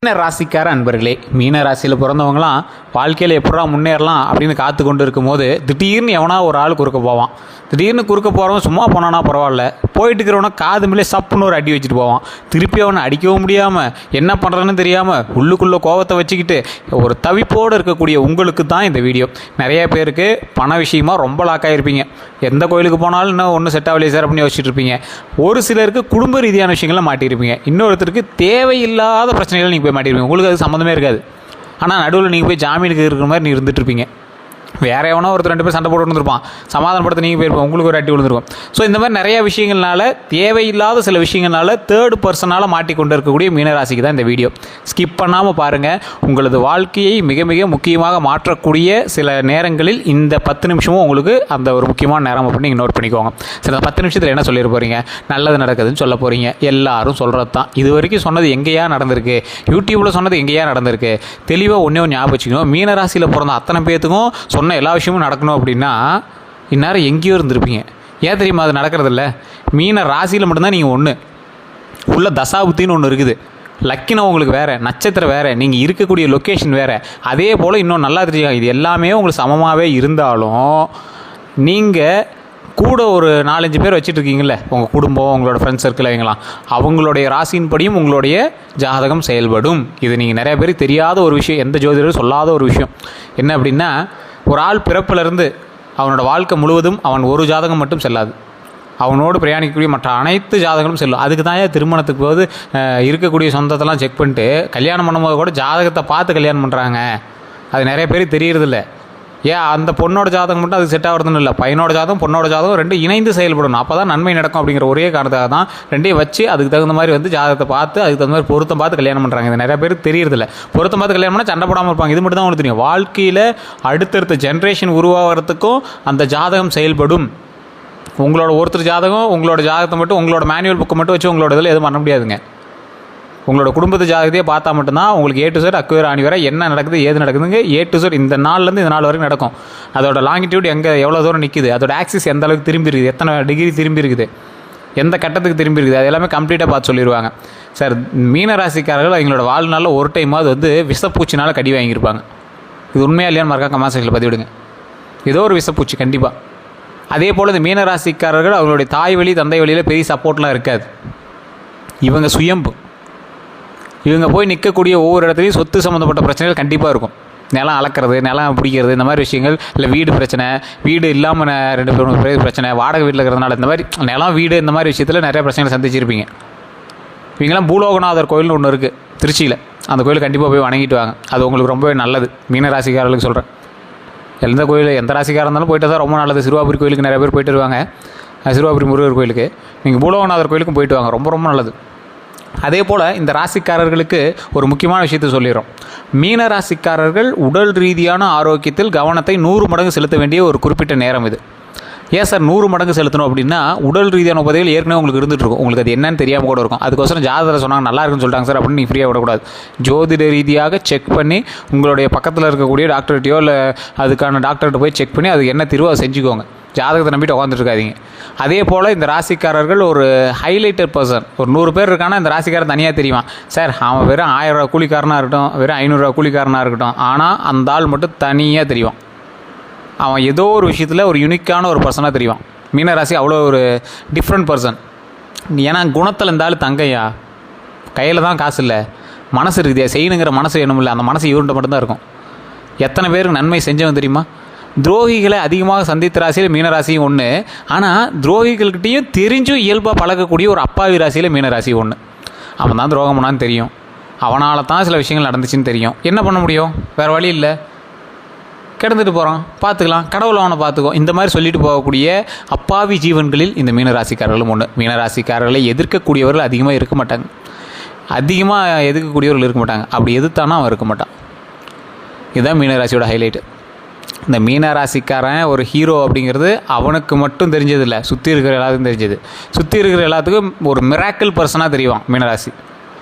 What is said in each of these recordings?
மீன ராசிக்கார அன்பர்களே, மீன ராசியில் பிறந்தவங்களாம் வாழ்க்கையில் எப்படா முன்னேறலாம் அப்படின்னு காத்து கொண்டு இருக்கும்போது திடீர்னு எவனா ஒரு ஆள் குறுக்க போவான். திடீர்னு குறுக்க போகிறவன் சும்மா போனானா பரவாயில்ல, போயிட்டு இருக்கிறவனை காது மேலே சப்புன்னு ஒரு அடி வச்சுட்டு போவான். திருப்பி அவனை அடிக்கவும் முடியாமல் என்ன பண்ணுறதுன்னு தெரியாமல் உள்ளுக்குள்ளே கோபத்தை வச்சுக்கிட்டு ஒரு தவிப்போடு இருக்கக்கூடிய உங்களுக்கு தான் இந்த வீடியோ. நிறைய பேருக்கு பண விஷயமா ரொம்ப லாக்காயிருப்பீங்க. எந்த கோயிலுக்கு போனாலும் இன்னும் ஒன்றும் செட் ஆகலையே சார் அப்படின்னு யோசிச்சுட்டு இருப்பீங்க. ஒரு சிலருக்கு குடும்ப ரீதியான விஷயங்கள்லாம் மாட்டியிருப்பீங்க. இன்னொருத்தருக்கு தேவையில்லாத பிரச்சனைகள் நீங்கள் போய் மாட்டியிருப்பீங்க. உங்களுக்கு அது சம்மந்தமே இருக்காது. ஆனால் நடுவில் நீங்கள் போய் ஜாமீனுக்கு இருக்கிற மாதிரி நீங்கள் இருந்துட்டு இருப்பீங்க. வேறு எவனோ ஒருத்தர் 2 பேர் சண்டை போட்டு வந்துருப்பான், சமாதானப்படுத்த நீங்கள் போயிருப்போம், உங்களுக்கு ஒரு அட்டி விழுந்துருக்கும். ஸோ இந்த மாதிரி நிறையா விஷயங்கள்னால, தேவையில்லாத சில விஷயங்கள்னால தேர்டு பர்சனால் மாட்டிக்கொண்டு இருக்கக்கூடிய மீனராசிக்கு தான் இந்த வீடியோ. ஸ்கிப் பண்ணாமல் பாருங்கள். உங்களது வாழ்க்கையை மிக மிக முக்கியமாக மாற்றக்கூடிய சில நேரங்களில் இந்த 10 நிமிஷமும் உங்களுக்கு அந்த ஒரு முக்கியமான நேரம் அப்படின்னு நீங்கள் நோட் பண்ணிக்கோங்க. சரி, அந்த 10 நிமிஷத்தில் என்ன சொல்லிட போகிறீங்க? நல்லது நடக்குதுன்னு சொல்ல போகிறீங்க. எல்லாரும் சொல்கிறது தான். இது வரைக்கும் சொன்னது எங்கேயா நடந்திருக்கு? யூடியூப்பில் சொன்னது எங்கேயா நடந்திருக்கு? தெளிவாக ஒன்றே ஞாபகம் வச்சுக்கணும். மீனராசியில் பிறந்த அத்தனை பேர்த்துக்கும் சொன்ன எல்லா விஷயமும் நடக்கணும் அப்படின்னா இந்நேரம் எங்கேயோ இருந்திருப்பீங்க. ஏன் தெரியுமா அது நடக்கிறதில்ல? மீன ராசியில் மட்டும்தான் நீங்கள் ஒன்று உள்ள தசாபுத்தின்னு ஒன்று இருக்குது. லக்கினம் உங்களுக்கு வேறு, நட்சத்திரம் வேறு, நீங்கள் இருக்கக்கூடிய லொக்கேஷன் வேறு. அதே போல் இன்னும் நல்லா தெரிஞ்சுக்காங்க, இது எல்லாமே உங்களுக்கு சமமாகவே இருந்தாலும் நீங்கள் கூட ஒரு 4-5 பேர் வச்சுட்ருக்கீங்களே, உங்கள் குடும்பம், உங்களோட ஃப்ரெண்ட்ஸ் சர்க்கிள், இவங்களாம் அவங்களுடைய ராசியின்படியும் உங்களுடைய ஜாதகம் செயல்படும். இது நீங்கள் நிறைய பேருக்கு தெரியாத ஒரு விஷயம், எந்த ஜோதிடரும் சொல்லாத ஒரு விஷயம். என்ன அப்படின்னா, ஒரு ஆள் பிறப்பிலிருந்து அவனோட வாழ்க்கை முழுவதும் அவன் ஒரு ஜாதகம் மட்டும் செல்லாது. அவனோடு பிரயாணிக்கக்கூடிய மற்ற அனைத்து ஜாதகங்களும் செல்லும். அதுக்கு தான் திருமணத்துக்கு போது இருக்கக்கூடிய சொந்தத்தெல்லாம் செக் பண்ணிட்டு கல்யாணம் பண்ணும்போது கூட ஜாதகத்தை பார்த்து கல்யாணம் பண்ணுறாங்க. அது நிறைய பேருக்கு தெரியறதில்ல. ஏன் அந்த பொண்ணோட ஜாதகம் மட்டும் அதுக்கு செட் ஆகிறதுன்னு இல்லை, பையனோட ஜாதகம் பொண்ணோட ஜாதகம் 2 இணைந்து செயல்படணும். அப்போ தான் நன்மை நடக்கும் அப்படிங்கிற ஒரே காரணத்துக்காக தான் 2ஐயும் வச்சு அதுக்கு தகுந்த மாதிரி ஜாதகத்தை பார்த்து அதுக்கு தகுந்த மாதிரி பொருத்தம் பார்த்து கல்யாணம் பண்ணுறாங்க. இது நிறைய பேருக்கு தெரியறதில்ல. பொருத்தம் பார்த்து கல்யாணம் பண்ணால் சண்டை போடாமல் இருப்பாங்க. இது மட்டும் தான் உங்களுக்கு தெரியும். வாழ்க்கையில் அடுத்தடுத்த ஜென்ரேஷன் உருவாகிறதுக்கும் அந்த ஜாதகம் செயல்படும். உங்களோட ஒருத்தர் ஜாதகம், உங்களோட ஜாதகத்தை மட்டும், உங்களோட மேனுவல் புக்கை மட்டும் வச்சு உங்களோட இதில் எதுவும் பண்ண முடியாதுங்க. உங்களோட குடும்பத்து ஜாதகத்தையே பார்த்தா மட்டும்தான் உங்களுக்கு A to Z அக்குவேர் ஆணி வரை என்ன நடக்குது ஏது நடக்குதுங்க A to Z இந்த நாள்லேருந்து இந்த நாள் வரைக்கும் நடக்கும். அதோட லாங்கிடியூட் எங்கே எவ்வளோ தூரம் நிற்குது, அதோட ஆக்சிஸ் எந்த அளவுக்கு திரும்பி இருக்குது, எத்தனை டிகிரி திரும்பி இருக்குது, எந்த கட்டத்துக்கு திரும்பி இருக்குது, அது எல்லாமே கம்ப்ளீட்டாக பார்த்து சொல்லிடுவாங்க. சார், மீனராசிக்காரர்கள் எங்களோட வாழ்நாளில் ஒரு டைமாவது விஷப்பூச்சினால் கடி வாங்கியிருப்பாங்க. இது உண்மையாக இல்லையான்னு மறக்காம கமெண்ட் செக்ஷனில் பதிவிடுங்க. ஏதோ ஒரு விஷப்பூச்சி கண்டிப்பாக. அதே போல் இந்த மீனராசிக்காரர்கள் அவங்களுடைய தாய் வழி தந்தை வழியில் பெரிய சப்போர்ட்லாம் இருக்காது. இவங்க சுயம்பு. இவங்க போய் நிற்கக்கூடிய ஒவ்வொரு இடத்துலையும் சொத்து சம்மந்தப்பட்ட பிரச்சனைகள் கண்டிப்பாக இருக்கும். நிலம் அளக்கிறது, நிலம் பிடிக்கிறது, இந்த மாதிரி விஷயங்கள், இல்லை வீடு பிரச்சனை, வீடு இல்லாமல் 2 பேர் பிரச்சனை, வாடகை வீட்டில் இருக்கிறதுனால இந்த மாதிரி நிலம் வீடு இந்த மாதிரி விஷயத்தில் நிறைய பிரச்சனைகளை சந்திச்சிருப்பீங்க. இவங்கெல்லாம் பூலோகநாதர் கோயில்னு ஒன்று இருக்குது திருச்சியில். அந்த கோயில் கண்டிப்பாக போய் வணங்கிட்டு வாங்க. அது உங்களுக்கு ரொம்பவே நல்லது. மீனராசிக்காரர்களுக்கு சொல்கிறேன். எந்த கோயில், எந்த ராசிக்காரர் இருந்தாலும் போய்ட்டு தான் ரொம்ப நல்லது. சிறுவாபுரி கோயிலுக்கு நிறைய பேர் போய்ட்டு வருவாங்க. சிறுவாபுரி முருகர் கோயிலுக்கு, நீங்கள் பூலோகநாதர் கோயிலுக்கும் போய்ட்டு வாங்க. ரொம்ப ரொம்ப நல்லது. அதே போல் இந்த ராசிக்காரர்களுக்கு ஒரு முக்கியமான விஷயத்தை சொல்லிடுறோம். மீன ராசிக்காரர்கள் உடல் ரீதியான ஆரோக்கியத்தில் கவனத்தை 100 மடங்கு செலுத்த வேண்டிய ஒரு குறிப்பிட்ட நேரம் இது. ஏன் சார் 100 மடங்கு செலுத்தணும் அப்படின்னா, உடல் ரீதியான உபதைகள் ஏற்கனவே உங்களுக்கு இருந்துகிட்ருக்கும். உங்களுக்கு அது என்னன்னு தெரியாமல் கூட இருக்கும். அதுக்கோசரம் ஜாதகத்தில் சொன்னாங்க நல்லா இருக்குன்னு சொல்லிட்டாங்க சார் அப்படின்னு நீங்கள் ஃப்ரீயாக விடக்கூடாது. ஜோதிட ரீதியாக செக் பண்ணி உங்களுடைய பக்கத்தில் இருக்கக்கூடிய டாக்டர்கிட்டையோ இல்லை அதுக்கான டாக்டர்கிட்ட போய் செக் பண்ணி அது என்ன தீர்வோ அதை செஞ்சுக்கோங்க. ஜாதகத்தை நம்பிட்டு உட்காந்துருக்காதீங்க. அதே போல் இந்த ராசிக்காரர்கள் ஒரு ஹைலைட்டட் பர்சன். ஒரு 100 பேர் இருக்கானா இந்த ராசிக்காரன் தனியாக தெரியுமா? சார், அவன் வெறும் 1000 ரூபா கூலிக்காரனாக இருக்கட்டும், வெறும் 500 ரூபா கூலிக்காரனாக இருக்கட்டும், ஆனால் அந்த ஆள் மட்டும் தனியாக தெரியும். அவன் ஏதோ ஒரு விஷயத்தில் ஒரு யூனிக்கான ஒரு பர்சனாக தெரியும். மீனராசி அவ்வளோ ஒரு டிஃப்ரெண்ட் பர்சன். ஏன்னா குணத்தில் இந்த ஆள் தங்கையா, கையில் தான் காசு இல்லை, மனசு இருக்குதியா, செய்யணுங்கிற மனசு வேணும் இல்லை, அந்த மனசு இவர்கிட்ட மட்டும்தான் இருக்கும். எத்தனை பேருக்கு நன்மை செஞ்சவன் தெரியுமா? துரோகிகளை அதிகமாக சந்தித்த ராசியில் மீனராசியும் ஒன்று. ஆனால் துரோகிகள்கிட்டையும் தெரிஞ்சும் இயல்பாக பழகக்கூடிய ஒரு அப்பாவி ராசியில் மீனராசி ஒன்று. அவன் தான் துரோகம் பண்ணான்னு தெரியும், அவனால் தான் சில விஷயங்கள் நடந்துச்சுன்னு தெரியும். என்ன பண்ண முடியும்? வேறு வழி இல்லை, கிடந்துட்டு போகிறான், பார்த்துக்கலாம், கடவுள் அவனை பார்த்துக்கோ, இந்த மாதிரி சொல்லிட்டு போகக்கூடிய அப்பாவி ஜீவன்களில் இந்த மீனராசிக்காரர்களும் ஒன்று. மீனராசிக்காரர்களை எதிர்க்கக்கூடியவர்கள் அதிகமாக இருக்க மாட்டாங்க. அதிகமாக எதிர்க்கக்கூடியவர்கள் இருக்க மாட்டாங்க. அப்படி எதிர்த்தானா அவன் இருக்க மாட்டான். இதுதான் மீனராசியோட ஹைலைட்டு. இந்த மீனராசிக்காரன் ஒரு ஹீரோ அப்படிங்கிறது அவனுக்கு மட்டும் தெரிஞ்சதில்லை, சுற்றி இருக்கிற எல்லாத்துக்கும் தெரிஞ்சது. சுற்றி இருக்கிற எல்லாத்துக்கும் ஒரு மிராக்கிள் பர்சனாக தெரியும் மீனராசி.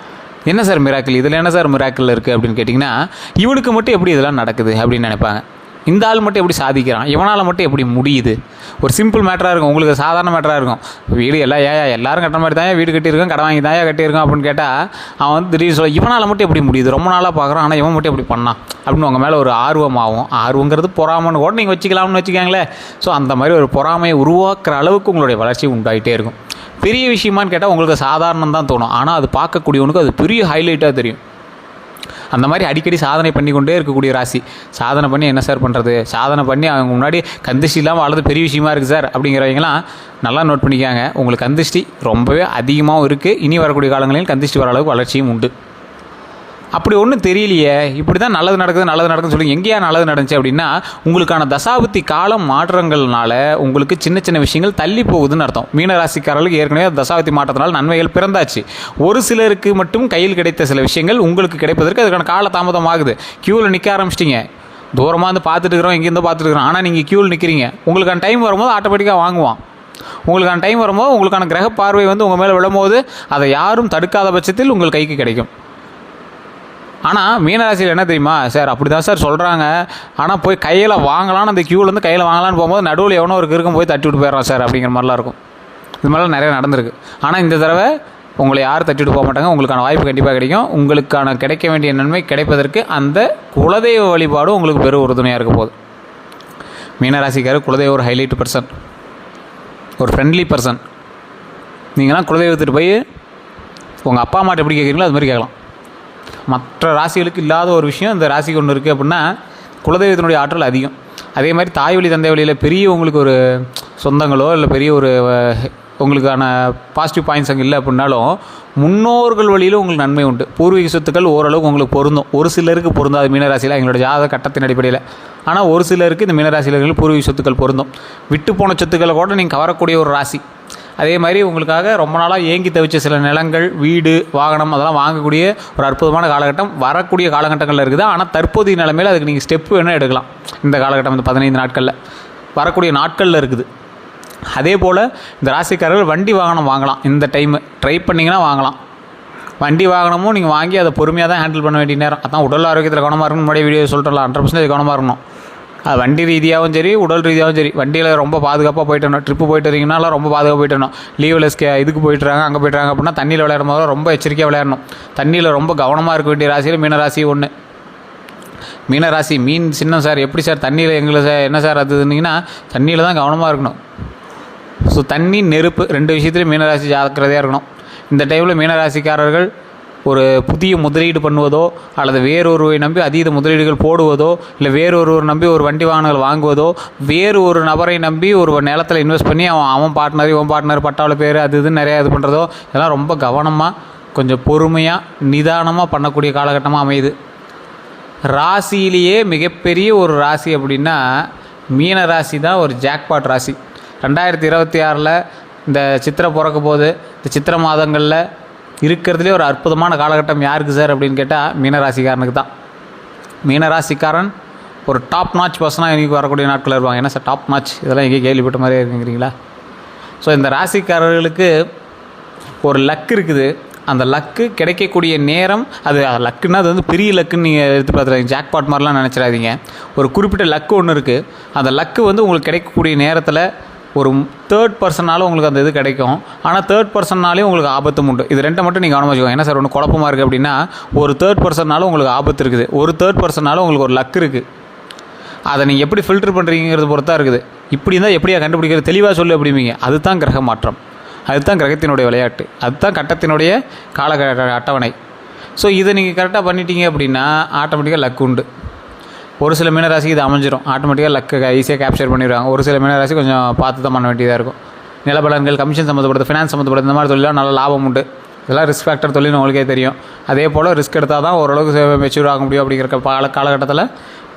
என்ன சார் மிராக்கிள், இதில் என்ன சார் மிராக்கிள் இருக்குது அப்படின்னு கேட்டிங்கன்னா, இவனுக்கு மட்டும் எப்படி இதெல்லாம் நடக்குது அப்படின்னு நினைப்பாங்க. இந்த ஆள் மட்டும் எப்படி சாதிக்கிறான், இவனால் மட்டும் எப்படி முடியுது. ஒரு சிம்பிள் மேட்டராக இருக்கும், உங்களுக்கு சாதாரண மேட்டராக இருக்கும். வீடு எல்லாம் எல்லாரும் கட்டுற மாதிரி தான் வீடு கட்டியிருக்கோம், கடை வாங்கி தான் கட்டியிருக்கோம் அப்படின்னு கேட்டால் அவன் வந்து திடீர்னு சொல்ல இவனால் மட்டும் எப்படி முடியுது, ரொம்ப நாளாக பார்க்குறான் ஆனால் இவன் மட்டும் எப்படி பண்ணான் அப்படின்னு உங்கள் மேலே ஒரு ஆர்வமாகும். ஆர்வங்கிறது பொறாமன்னு கூட நீங்கள் வச்சுக்கலாம்னு வச்சுக்காங்களே. ஸோ அந்த மாதிரி ஒரு பொறாமையை உருவாக்குற அளவுக்கு உங்களுடைய வளர்ச்சி உண்டாகிட்டே இருக்கும். பெரிய விஷயமானு கேட்டால் உங்களுக்கு சாதாரணம் தான் தோணும், ஆனால் அது பார்க்கக்கூடியவனுக்கு அது பெரிய ஹைலைட்டாக தெரியும். அந்த மாதிரி அடிக்கடி சாதனை பண்ணி கொண்டே இருக்கக்கூடிய ராசி. சாதனை பண்ணி என்ன சார் பண்ணுறது, சாதனை பண்ணி அவங்க முன்னாடி கந்திஷ்டி இல்லாமல் வாழ்றது பெரிய விஷயமா இருக்குது சார் அப்படிங்கிறவங்களாம் நல்லா நோட் பண்ணிக்காங்க. உங்களுக்கு கந்திஷ்டி ரொம்பவே அதிகமாகவும் இருக்குது. இனி வரக்கூடிய காலங்களில் கந்திஷ்டி வர அளவுக்கு வளர்ச்சியும் உண்டு. அப்படி ஒன்றும் தெரியலையே, இப்படி தான் நல்லது நடக்குதுன்னு சொல்லி எங்கேயா நல்லது நடந்துச்சு அப்படின்னா உங்களுக்கான தசாபுத்தி காலம் மாற்றங்கள்னால உங்களுக்கு சின்ன சின்ன விஷயங்கள் தள்ளி போகுதுன்னு அர்த்தம். மீனராசிக்காரர்களுக்கு ஏற்கனவே தசாபுத்தி மாற்றத்தினால் நன்மைகள் பிறந்தாச்சு. ஒரு சிலருக்கு மட்டும் கையில் கிடைத்த சில விஷயங்கள் உங்களுக்கு கிடைப்பதற்கு அதுக்கான கால தாமதம் ஆகுது. க்யூவில் நிற்க ஆரம்பிச்சிட்டிங்க, தூரமாக வந்து பார்த்துட்டு இருக்கிறோம், இங்கேருந்து பார்த்துட்டு இருக்கிறோம், ஆனால் நீங்கள் க்யூவில் நிற்கிறீங்க. உங்களுக்கான டைம் வரும்போது ஆட்டோமேட்டிக்காக வாங்குவான். உங்களுக்கான டைம் வரும்போது உங்களுக்கான கிரக பார்வை வந்து உங்கள் மேலே விழும்போது அதை யாரும் தடுக்காத பட்சத்தில் உங்கள் கைக்கு கிடைக்கும். ஆனால் மீனராசியில் என்ன தெரியுமா சார், அப்படி தான் சார் சொல்கிறாங்க, ஆனால் போய் கையில் வாங்கலான்னு அந்த க்யூலேருந்து கையில் வாங்கலான்னு போகும்போது நடுவில் எவனோ ஒரு இருக்கும் போய் தட்டி விட்டு போயிடறான் சார் அப்படிங்கிற மாதிரிலாம் இருக்கும். இது மாதிரிலாம் நிறைய நடந்திருக்கு. ஆனால் இந்த தடவை உங்களை யாரும் தட்டிவிட்டு போக மாட்டாங்க. உங்களுக்கான வாய்ப்பு கண்டிப்பாக கிடைக்கும். உங்களுக்கான கிடைக்க வேண்டிய நன்மை கிடைப்பதற்கு அந்த குலதெய்வ வழிபாடும் உங்களுக்கு பெரும் உறுதுணையாக இருக்க போகுது. மீனராசிக்காரர் குலதெய்வ ஒரு ஹைலைட் பர்சன், ஒரு ஃப்ரெண்ட்லி பர்சன். நீங்களாம் குலதெய்வத்துட்டு போய் உங்கள் அப்பா அம்மாட்ட எப்படி கேட்குறீங்களோ அது மாதிரி கேட்கலாம். மற்ற ராசிகளுக்கு இல்லாத ஒரு விஷயம் இந்த ராசிக்கு ஒன்று இருக்குது அப்படின்னா குலதெய்வத்தினுடைய ஆற்றல் அதிகம். அதே மாதிரி தாய் வழி தந்தை வழியில் பெரிய உங்களுக்கு ஒரு சொந்தங்களோ இல்லை பெரிய ஒரு உங்களுக்கான பாசிட்டிவ் பாயிண்ட்ஸ் அங்கே இல்லை அப்படின்னாலும் முன்னோர்கள் வழியில் உங்களுக்கு நன்மை உண்டு. பூர்வீக சொத்துக்கள் ஓரளவுக்கு உங்களுக்கு பொருந்தும். ஒரு சிலருக்கு பொருந்தாது மீனராசியில், எங்களோட ஜாதக கட்டத்தின் அடிப்படையில். ஆனால் ஒரு சிலருக்கு இந்த மீனராசியில் பூர்வீக சொத்துக்கள் பொருந்தும். விட்டு போன சொத்துக்களை கூட நீங்கள் கவரக்கூடிய ஒரு ராசி. அதே மாதிரி உங்களுக்காக ரொம்ப நாளாக ஏங்கி தவிச்ச சில நிலங்கள், வீடு, வாகனம் அதெல்லாம் வாங்கக்கூடிய ஒரு அற்புதமான காலகட்டம் வரக்கூடிய காலகட்டங்களில் இருக்குது. ஆனால் தற்போதைய நிலைமையில் அதுக்கு நீங்கள் ஸ்டெப் வேணும் எடுக்கலாம். இந்த காலகட்டம் இந்த 15 நாட்களில் வரக்கூடிய நாட்களில் இருக்குது. அதே போல் இந்த ராசிக்காரர்கள் வண்டி வாகனம் வாங்கலாம். இந்த டைமு ட்ரை பண்ணிங்கன்னா வாங்கலாம். வண்டி வாகனமும் நீங்கள் வாங்கி அதை பொறுமையாக தான் ஹேண்டில் பண்ண வேண்டிய நேரம். அதான் உடல் ஆரோக்கியத்தில் கவனமாக இருக்கணும். முன்னாடி வீடியோ சொல்லிட்டலாம், 100% கவனமாக இருக்கணும். அது வண்டி ரீதியாகவும் சரி, உடல் ரீதியாகவும் சரி. வண்டியில் ரொம்ப பாதுகாப்பாக போயிட்டணும். ட்ரிப்பு போயிட்டு வரீங்கனாலும் ரொம்ப பாதுகாப்பாக போயிட்டணும். லீவில் இதுக்கு போயிட்டுறாங்க, அங்கே போய்ட்டுறாங்க அப்படின்னா தண்ணியில் விளையாடும் போது ரொம்ப எச்சரிக்கையாக விளையாடணும். தண்ணியில் ரொம்ப கவனமாக இருக்க வேண்டிய ராசியில் மீனராசி ஒன்று. மீனராசி மீன் சின்னம் சார், எப்படி சார் தண்ணியில் எங்களை சார் என்ன சார் அதுன்னீங்கன்னா தண்ணியில் தான் கவனமாக இருக்கணும். ஸோ தண்ணி, நெருப்பு 2 விஷயத்துலையும் மீனராசி ஜாக்கிரதையாக இருக்கணும். இந்த டைமில் மீனராசிக்காரர்கள் ஒரு புதிய முதலீடு பண்ணுவதோ அல்லது வேறொருவை நம்பி அதீத முதலீடுகள் போடுவதோ இல்லை வேறொருவர் நம்பி ஒரு வண்டி வாகனங்கள் வாங்குவதோ, வேறு ஒரு நபரை நம்பி ஒரு நிலத்தில் இன்வெஸ்ட் பண்ணி அவன் பார்ட்னர் இவன் பார்ட்னர் பட்டாள பேர் அது இதுன்னு நிறையா இது பண்ணுறதோ, இதெல்லாம் ரொம்ப கவனமாக கொஞ்சம் பொறுமையாக நிதானமாக பண்ணக்கூடிய காலகட்டமாக அமையுது. ராசியிலேயே மிகப்பெரிய ஒரு ராசி அப்படின்னா மீன ராசி தான் ஒரு ஜாக்பாட் ராசி. 2026 இந்த சித்திரை பிறக்க போது, இந்த சித்திரை மாதங்களில் இருக்கிறதுலே ஒரு அற்புதமான காலகட்டம் யாருக்கு சார் அப்படின்னு கேட்டால் மீனராசிக்காரனுக்கு தான். மீனராசிக்காரன் ஒரு டாப் நாச் பர்சனாக இன்றைக்கி வரக்கூடிய நாட்கள் இருப்பாங்க. என்ன சார் டாப் நாச், இதெல்லாம் எங்கேயும் கேள்விப்பட்ட மாதிரியே இருக்குங்கிறீங்களா? ஸோ இந்த ராசிக்காரர்களுக்கு ஒரு லக் இருக்குது. அந்த லக்கு கிடைக்கக்கூடிய நேரம், அது லக்குன்னா அது வந்து பெரிய லக்குன்னு நீங்கள் எடுத்து பார்த்துறாதீங்க, ஜாக்பாட் மாதிரிலாம் நினச்சிடாதீங்க. ஒரு குறிப்பிட்ட லக்கு ஒன்று இருக்குது. அந்த லக்கு வந்து உங்களுக்கு கிடைக்கக்கூடிய நேரத்தில் ஒரு தேர்ட் பர்சனாலும் உங்களுக்கு அந்த இது கிடைக்கும். ஆனால் தேர்ட் பர்சன்னாலேயும் உங்களுக்கு ஆபத்தும் உண்டு. இது 2 மட்டும் நீங்கள் கவனமாக வச்சுக்கோங்க. என்ன சார் ஒன்று குழப்பமாக இருக்குது அப்படின்னா, ஒரு தேர்ட் பர்சனாலும் உங்களுக்கு ஆபத்து இருக்குது, ஒரு தேர்ட் பர்சனாலும் உங்களுக்கு ஒரு லக் இருக்குது. அதை நீங்கள் எப்படி ஃபில்டர் பண்ணுறீங்கிறது பொறுத்தா இருக்குது. இப்படி இருந்தால் எப்படியா கண்டுபிடிக்கிறது, தெளிவாக சொல்லு அப்படிம்பீங்க. அதுதான் கிரக மாற்றம், அதுதான் கிரகத்தினுடைய விளையாட்டு, அதுதான் கட்டத்தினுடைய அட்டவணை. ஸோ இதை நீங்கள் கரெக்டாக பண்ணிட்டீங்க அப்படின்னா ஆட்டோமேட்டிக்காக லக் உண்டு. ஒரு சில மீனராசிக்கு இது அமைஞ்சிடும், ஆட்டோமேட்டிக்காக லக்கு ஈஸியாக கேப்சர் பண்ணிடுவாங்க. ஒரு சில மீனராசி கொஞ்சம் பார்த்து தான் பண்ண வேண்டியதாக இருக்கும். நிலபலன்கள், கமிஷன் சம்மந்தப்படுது, ஃபினான்ஸ் சம்மந்தப்படுது, இந்த மாதிரி தொழிலாம் நல்ல லாபம் உண்டு. இதெல்லாம் ரிஸ்க் ஃபேக்டர் தொழில் உங்களுக்கே தெரியும். அதே போல் ரிஸ்க் எடுத்தால் தான் ஓரளவுக்கு மெச்சூர் ஆக முடியும். அப்படிங்கிற காலகட்டத்தில்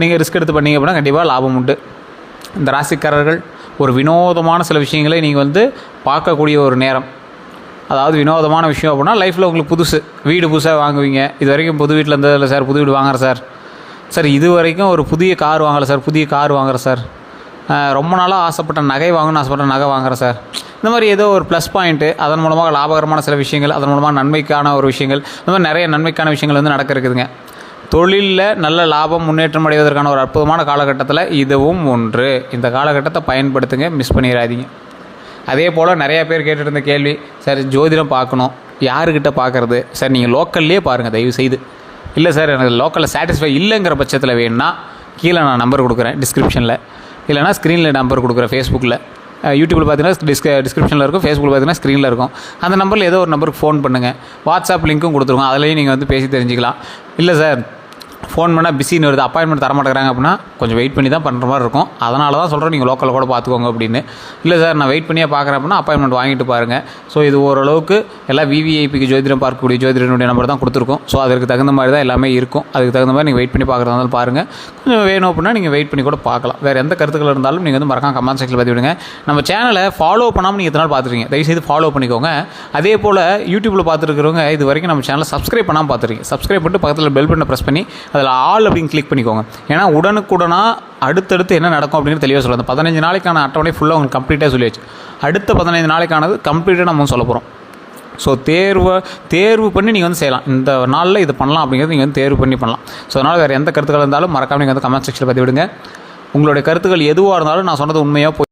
நீங்கள் ரிஸ்க் எடுத்து பண்ணிங்க அப்படின்னா கண்டிப்பாக லாபம் உண்டு. இந்த ராசிக்காரர்கள் ஒரு வினோதமான சில விஷயங்களை நீங்கள் வந்து பார்க்கக்கூடிய ஒரு நேரம். அதாவது வினோதமான விஷயம் அப்படின்னா லைஃப்பில் உங்களுக்கு புதுசு வீடு புதுசாக வாங்குவீங்க. இது வரைக்கும் புது வீட்டில் இருந்ததில்லை சார், புது வீடு வாங்குறேன் சார். சார் இது வரைக்கும் ஒரு புதிய கார் வாங்கலை சார், புதிய கார் வாங்குறேன் சார். ரொம்ப நாளாக ஆசைப்பட்ட நகை வாங்கணும்னு ஆசைப்பட்ட நகை வாங்குறேன் சார். இந்த மாதிரி ஏதோ ஒரு ப்ளஸ் பாயிண்ட்டு, அதன் மூலமாக லாபகரமான சில விஷயங்கள், அதன் மூலமாக நன்மைக்கான ஒரு விஷயங்கள், இந்த மாதிரி நிறைய நன்மைக்கான விஷயங்கள் வந்து நடக்க இருக்குதுங்க. தொழிலில் நல்ல லாபம் முன்னேற்றம் அடைவதற்கான ஒரு அற்புதமான காலகட்டத்தில் இதுவும் ஒன்று. இந்த காலகட்டத்தை பயன்படுத்துங்க, மிஸ் பண்ணிடாதீங்க. அதே போல் நிறையா பேர் கேட்டுட்டு இருந்த கேள்வி, சார் ஜோதிடம் பார்க்கணும், யாருக்கிட்ட பார்க்குறது? சார் நீங்கள் லோக்கல்லே பாருங்கள் தயவு செய்து. இல்லை சார் எனக்கு லோக்கலில் சாட்டிஸ்ஃபை இல்லைங்கிற பட்சத்தில் வேணும்னா கீழே நான் நம்பர் கொடுக்குறேன் டிஸ்கிரிப்ஷனில், இல்லைனா ஸ்க்ரீனில் நம்பர் கொடுக்குறேன். ஃபேஸ்புக்கில், யூடியூப்பில் பார்த்தீங்கன்னா டிஸ்கிரிப்ஷனில் இருக்கும், ஃபேஸ்புக்கில் பார்த்தீங்கன்னா ஸ்க்ரீனில் இருக்கும். அந்த நம்பரில் ஏதோ ஒரு நம்பருக்கு ஃபோன் பண்ணுங்கள். வாட்ஸ்அப் லிங்க்கும் கொடுத்துருவோம், அதிலையும் நீங்கள் வந்து பேசி தெரிஞ்சுக்கலாம். இல்லை சார் ஃபோன் பண்ணால் பிஸின்னு வருது, அப்பாயின்மெண்ட் தர மாட்டேங்கிறாங்க அப்படின்னா கொஞ்சம் வெயிட் பண்ணி தான் பண்ணுற மாதிரி இருக்கும். அதனால தான் சொல்கிறேன் நீங்கள் லோக்கலில் கூட பார்த்துக்கோங்க அப்படின்னு. இல்லை சார் நான் வெயிட் பண்ணியே பார்க்குறேன் அப்படின்னா அப்பாயின்மெண்ட் வாங்கிட்டு பாருங்கள். ஸோ இது ஓரளவுக்கு எல்லாம் விவிஐபிக்கு ஜோதிடம் பார்க்கக்கூடிய ஜோதிடனுடைய நம்பர் தான் கொடுத்துருக்கோம். ஸோ அதற்கு தகுந்த மாதிரி தான் எல்லாமே இருக்கும். அதுக்கு தகுந்த மாதிரி நீங்கள் வெயிட் பண்ணி பார்க்குறதா இருந்தாலும் பாருங்கள். கொஞ்சம் வேணும் அப்படின்னா நீங்கள் வெயிட் பண்ணி கூட பார்க்கலாம். வேறு எந்த கருத்துக்கள் இருந்தாலும் நீங்கள் வந்து மறக்காம கமெண்ட் செக்ஷனில் பதிவு விடுங்க. நம்ம சேனலை ஃபாலோ பண்ணாமல் நீங்கள் எத்தனை நாள் பார்த்துருக்கீங்க, தயவுசெய்து ஃபாலோ பண்ணிக்கோங்க. அதே போல் யூடியூப்பில் பார்த்துருக்கிறவங்க இது வரைக்கும் நம்ம சேனலை சப்ஸ்கிரைப் பண்ணாமல் பார்த்துருக்கீங்க, சப்ஸ்கிரைப் பண்ணிட்டு பக்கத்தில் பெல் பட்டனை ப்ரெஸ் பண்ணி அதில் ஆல் அப்படின்னு கிளிக் பண்ணிக்கோங்க. ஏன்னா உடனுக்குடனாக அடுத்தடுத்து என்ன நடக்கும் அப்படின்னு தெளிவாக சொல்லுங்கள். 15 நாளைக்கான அட்டவணை ஃபுல்லாக உங்களுக்கு கம்ப்ளீட்டாக சொல்லியாச்சு. அடுத்த 15 நாளைக்கானது கம்ப்ளீட்டாக நம்ம சொல்லப்போகிறோம். ஸோ தேர்வு பண்ணி நீங்கள் வந்து செய்யலாம். இந்த நாளில் இது பண்ணலாம் அப்படிங்கிறது நீங்கள் வந்து தேர்வு பண்ணி பண்ணலாம். ஸோ அதனால் வேறு எந்த கருத்துக்கள் இருந்தாலும் மறக்காமல் நீங்கள் வந்து கமெண்ட் செக்ஷனில் பதிவிடுங்க. உங்களுடைய கருத்துக்கள் எதுவாக இருந்தாலும் நான் சொன்னது உண்மையாக